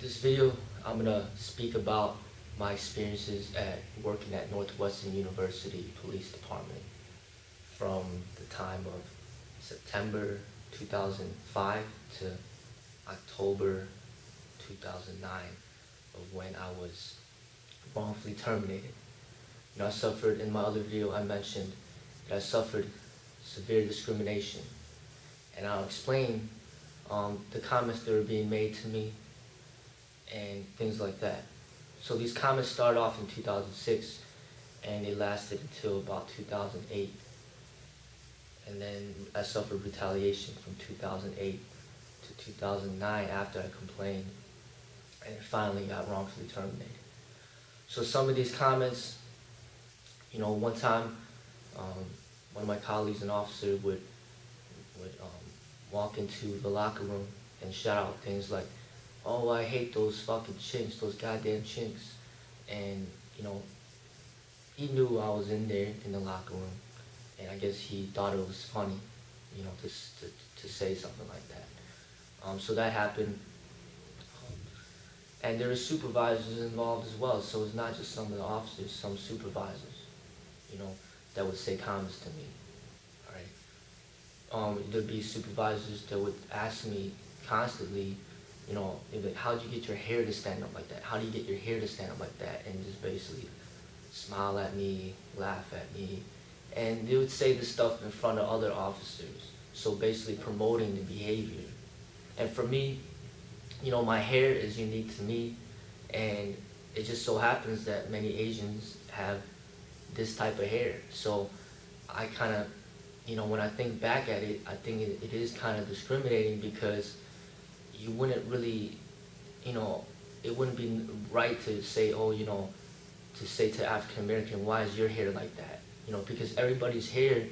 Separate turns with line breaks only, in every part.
This video, I'm gonna speak about my experiences at working at Northwestern University Police Department from the time of September 2005 to October 2009 of when I was wrongfully terminated. I suffered, in my other video I mentioned that I suffered severe discrimination, and I'll explain the comments that were being made to me and things like that. So these comments started off in 2006 and they lasted until about 2008. And then I suffered retaliation from 2008 to 2009 after I complained, and finally got wrongfully terminated. So some of these comments, one time one of my colleagues, an officer, would walk into the locker room and shout out things like, "Oh, I hate those fucking chinks, those goddamn chinks." And, he knew I was in there in the locker room, and I guess he thought it was funny, to say something like that. So that happened. And there were supervisors involved as well, so it's not just some of the officers, some supervisors, that would say comments to me, all right? There'd be supervisors that would ask me constantly, they'd be like, "How'd you get your hair to stand up like that? How do you get your hair to stand up like that?" And just basically smile at me, laugh at me. And they would say this stuff in front of other officers, so basically promoting the behavior. And for me, my hair is unique to me, and it just so happens that many Asians have this type of hair. So I kind of, when I think back at it, I think it is kind of discriminating, because you wouldn't really, it wouldn't be right to say, to say to African American, "Why is your hair like that?" Because everybody's hair,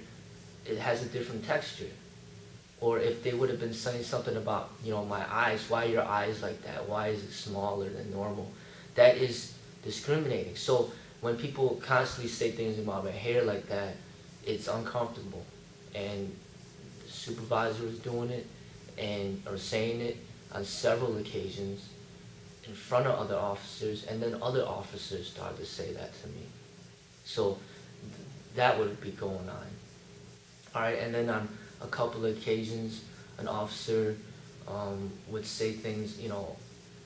it has a different texture. Or if they would have been saying something about, my eyes, "Why are your eyes like that? Why is it smaller than normal?" That is discriminating. So when people constantly say things about my hair like that, it's uncomfortable. And the supervisor was doing it or saying it on several occasions in front of other officers, and then other officers started to say that to me. So that would be going on. All right, and then on a couple of occasions, an officer would say things,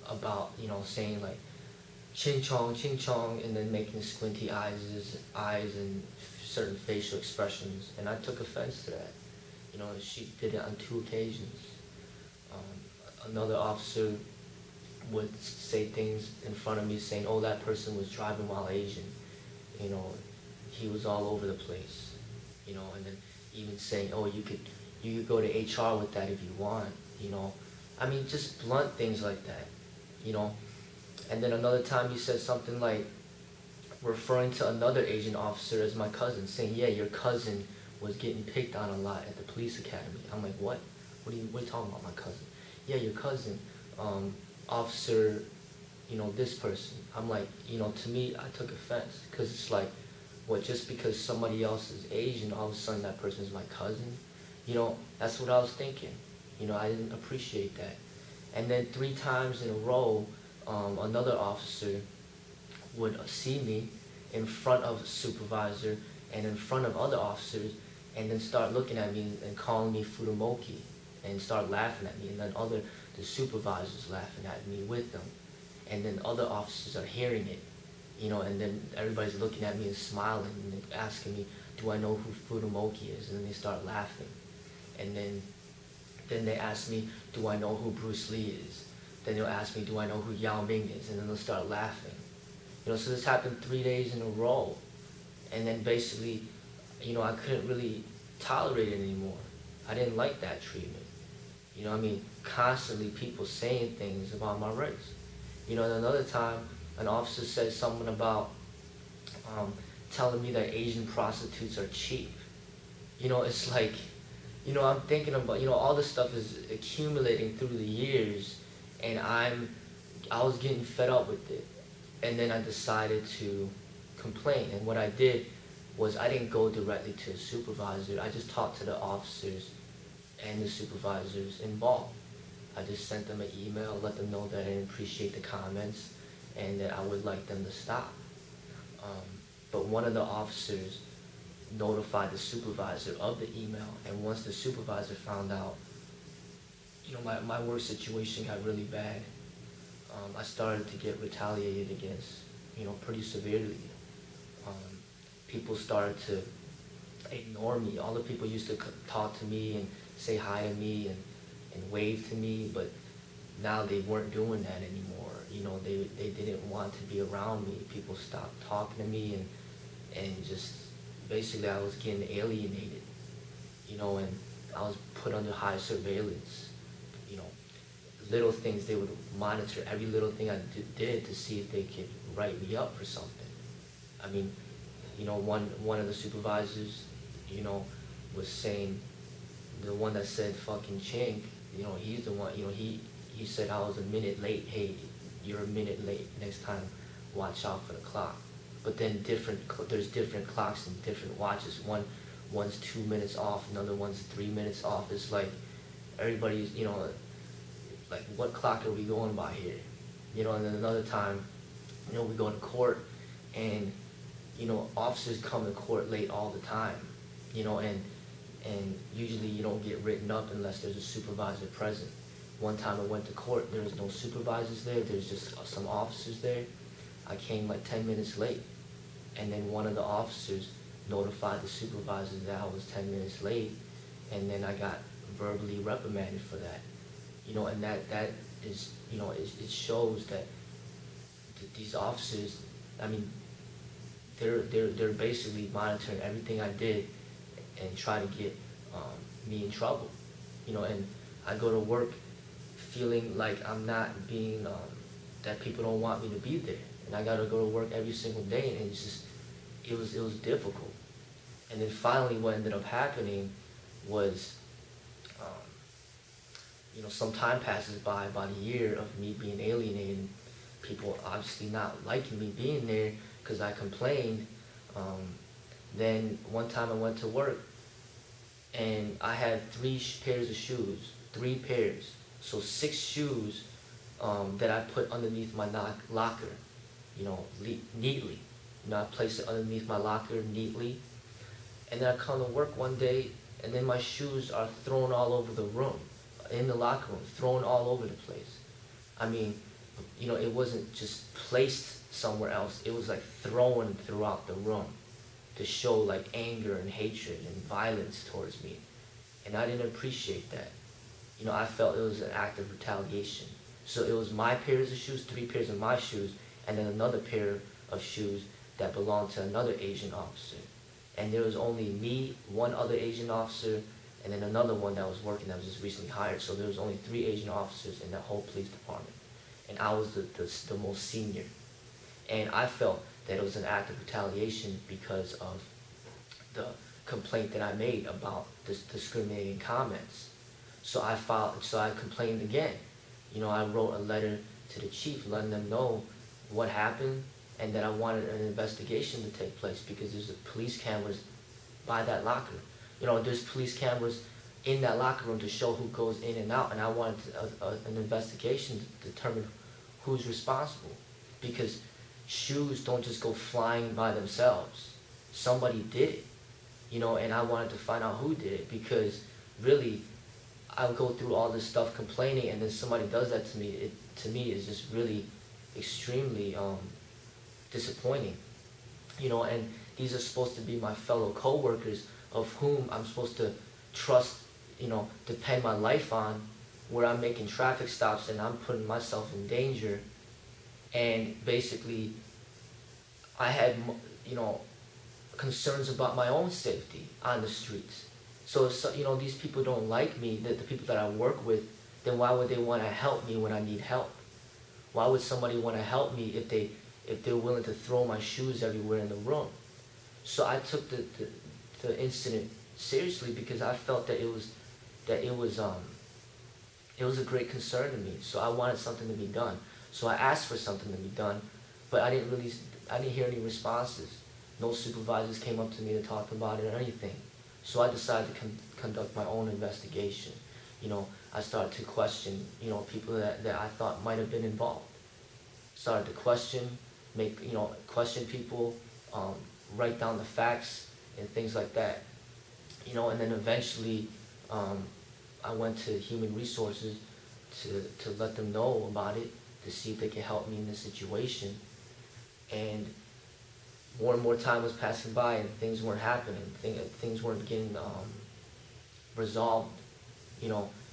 about, saying like, "Ching chong, ching chong," and then making squinty eyes and certain facial expressions. And I took offense to that. She did it on 2 occasions. Another officer would say things in front of me saying, "Oh, that person was driving while Asian. He was all over the place." And then even saying, "Oh, you could go to HR with that if you want." I mean, just blunt things like that. And then another time he said something like, referring to another Asian officer as my cousin, saying, "Yeah, your cousin was getting picked on a lot at the police academy." I'm like, "What? What are you talking about, my cousin?" "Yeah, your cousin, officer, this person." I'm like, to me, I took offense, because it's like, what, just because somebody else is Asian, all of a sudden that person is my cousin? That's what I was thinking. I didn't appreciate that. And then 3 times in a row, another officer would see me in front of a supervisor and in front of other officers, and then start looking at me and calling me furumoki, and start laughing at me, and then the supervisors laughing at me with them, and then other officers are hearing it, and then everybody's looking at me and smiling and asking me, "Do I know who furumoki is?" And then they start laughing. And then they ask me, "Do I know who Bruce Lee is?" Then they'll ask me, "Do I know who Yao Ming is?" And then they'll start laughing. So this happened 3 days in a row. And then basically, I couldn't really tolerate it anymore. I didn't like that treatment. Constantly people saying things about my race. And another time, an officer said something about telling me that Asian prostitutes are cheap. It's like, I'm thinking about, all this stuff is accumulating through the years, and I was getting fed up with it. And then I decided to complain. And what I did was, I didn't go directly to a supervisor. I just talked to the officers and the supervisors involved. I just sent them an email, let them know that I didn't appreciate the comments and that I would like them to stop. But one of the officers notified the supervisor of the email, and once the supervisor found out, my work situation got really bad. I started to get retaliated against, pretty severely. People started to ignore me. All the people used to talk to me and say hi to me and wave to me, but now they weren't doing that anymore. They didn't want to be around me. People stopped talking to me, and just basically I was getting alienated, and I was put under high surveillance. Little things, they would monitor every little thing I did to see if they could write me up for something. I mean, one of the supervisors, was saying, the one that said fucking chink, he's the one, he said I was a minute late. Hey, you're a minute late. Next time, watch out for the clock. But then there's different clocks and different watches. One's 2 minutes off, another one's 3 minutes off. It's like everybody's, like, what clock are we going by here? And then another time, we go to court, and, officers come to court late all the time, and usually you don't get written up unless there's a supervisor present. One time I went to court, there was no supervisors there, there's just some officers there. I came like 10 minutes late, and then one of the officers notified the supervisor that I was 10 minutes late, and then I got verbally reprimanded for that. And that is, it shows that these officers, I mean, they're basically monitoring everything I did and try to get me in trouble. And I go to work feeling like I'm not being, that people don't want me to be there. And I gotta go to work every single day, and it's just, it was difficult. And then finally what ended up happening was, some time passes by, about a year of me being alienated, people obviously not liking me being there because I complained. Then one time I went to work, and I had 3 pairs of shoes, 3 pairs. So 6 shoes that I put underneath my locker, neatly. I place it underneath my locker neatly. And then I come to work one day, and then my shoes are thrown all over the room, in the locker room, thrown all over the place. I mean, it wasn't just placed somewhere else. It was like thrown throughout the room to show like anger and hatred and violence towards me. And I didn't appreciate that. I felt it was an act of retaliation. So it was my pairs of shoes, 3 pairs of my shoes, and then another pair of shoes that belonged to another Asian officer. And there was only me, one other Asian officer, and then another one that was working that was just recently hired. So there was only 3 Asian officers in that whole police department. And I was the most senior. And I felt that it was an act of retaliation because of the complaint that I made about this discriminating comments. So I complained again. I wrote a letter to the chief letting them know what happened and that I wanted an investigation to take place because there's police cameras by that locker. There's police cameras in that locker room to show who goes in and out, and I wanted an investigation to determine who's responsible, because shoes don't just go flying by themselves. Somebody did it, and I wanted to find out who did it, because really, I'll go through all this stuff complaining, and then somebody does that to me. It, to me, is just really extremely disappointing, and these are supposed to be my fellow co-workers of whom I'm supposed to trust, depend my life on, where I'm making traffic stops and I'm putting myself in danger. And basically, I had, concerns about my own safety on the streets. So if, these people don't like me, the people that I work with, then why would they want to help me when I need help? Why would somebody want to help me if they're willing to throw my shoes everywhere in the room? So I took the incident seriously because I felt that it was a great concern to me. So I wanted something to be done. So I asked for something to be done, but I didn't hear any responses. No supervisors came up to me to talk about it or anything. So I decided to conduct my own investigation. I started to question, people that I thought might have been involved. Started to question, question people, write down the facts and things like that. And then eventually, I went to Human Resources to let them know about it, to see if they could help me in this situation. And more time was passing by and things weren't happening. Things weren't getting resolved,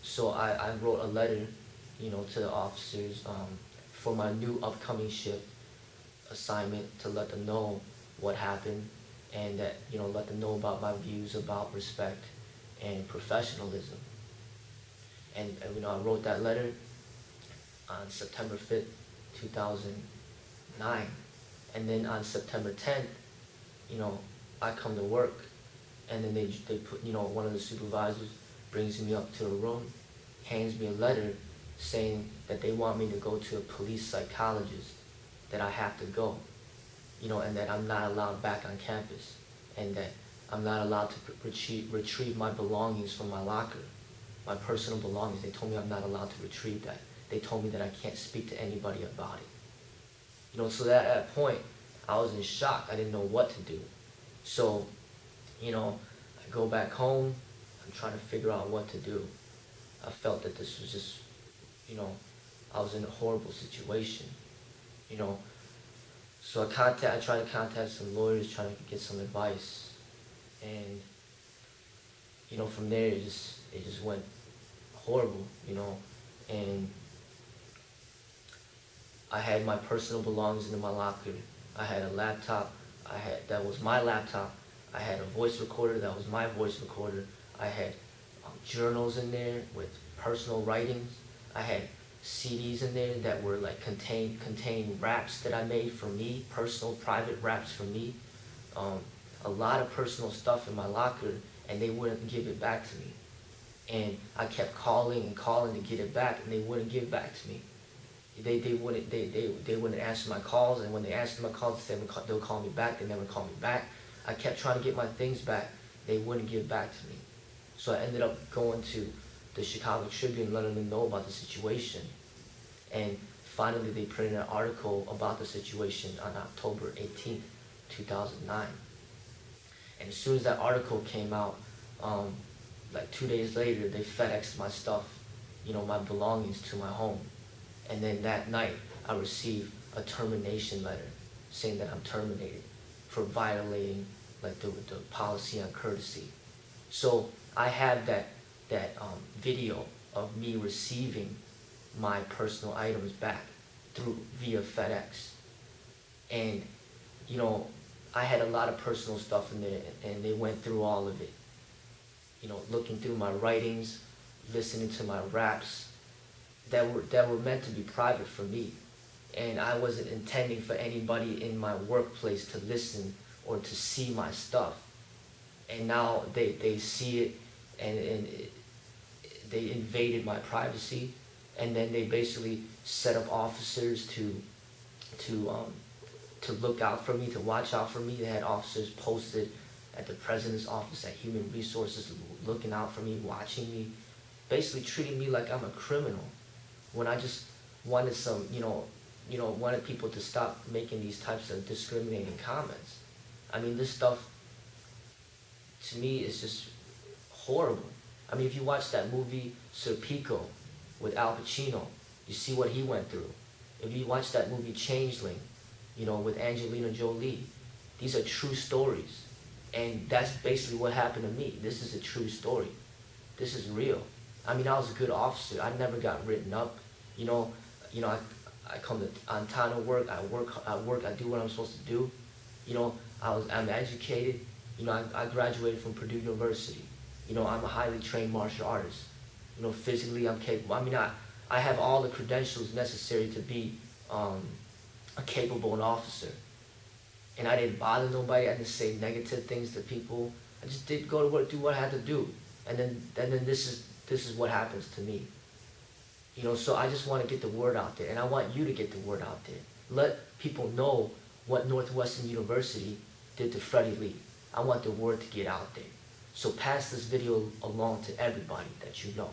So I wrote a letter, to the officers for my new upcoming shift assignment to let them know what happened and that, let them know about my views about respect and professionalism. And I wrote that letter on September 5th, 2009. And then on September 10th, I come to work, and then they put, one of the supervisors brings me up to a room, hands me a letter saying that they want me to go to a police psychologist, that I have to go, and that I'm not allowed back on campus, and that I'm not allowed to retrieve my belongings from my locker, my personal belongings. They told me I'm not allowed to retrieve that. They told me that I can't speak to anybody about it. So at that point, I was in shock. I didn't know what to do. So, I go back home. I'm trying to figure out what to do. I felt that this was just, I was in a horrible situation, So I tried to contact some lawyers, trying to get some advice. And, from there, it just went horrible, And I had my personal belongings in my locker. I had a laptop. That was my laptop. I had a voice recorder. That was my voice recorder. I had journals in there with personal writings. I had CDs in there that were like contained raps that I made for me, personal, private raps for me. A lot of personal stuff in my locker, and they wouldn't give it back to me. And I kept calling and calling to get it back, and they wouldn't give it back to me. They wouldn't answer my calls, and when they answered my calls, they'll call me back. They never called me back. I kept trying to get my things back. They wouldn't give it back to me. So I ended up going to the Chicago Tribune, letting them know about the situation. And finally, they printed an article about the situation on October 18th, 2009. And as soon as that article came out, like 2 days later, they FedExed my stuff, my belongings to my home. And then that night, I received a termination letter saying that I'm terminated for violating like the policy on courtesy. So I have that video of me receiving my personal items back via FedEx. And, I had a lot of personal stuff in there, and they went through all of it. Looking through my writings, listening to my raps that were meant to be private for me. And I wasn't intending for anybody in my workplace to listen or to see my stuff. And now they see it, and they invaded my privacy. And then they basically set up officers to look out for me, to watch out for me. They had officers posted at the president's office, at Human Resources, looking out for me, watching me, basically treating me like I'm a criminal, when I just wanted wanted people to stop making these types of discriminating comments. I mean, this stuff, to me, is just horrible. I mean, if you watch that movie, Serpico, with Al Pacino, you see what he went through. If you watch that movie, Changeling, with Angelina Jolie, these are true stories. And that's basically what happened to me. This is a true story. This is real. I mean, I was a good officer. I never got written up. I come on time to work. I work. I do what I'm supposed to do. I'm educated. I graduated from Purdue University. I'm a highly trained martial artist. Physically I'm capable. I mean, I have all the credentials necessary to be a capable officer. And I didn't bother nobody. I didn't say negative things to people. I just did go to work, do what I had to do. And then this is what happens to me. So I just want to get the word out there, and I want you to get the word out there. Let people know what Northwestern University did to Freddie Lee. I want the word to get out there. So pass this video along to everybody that you know.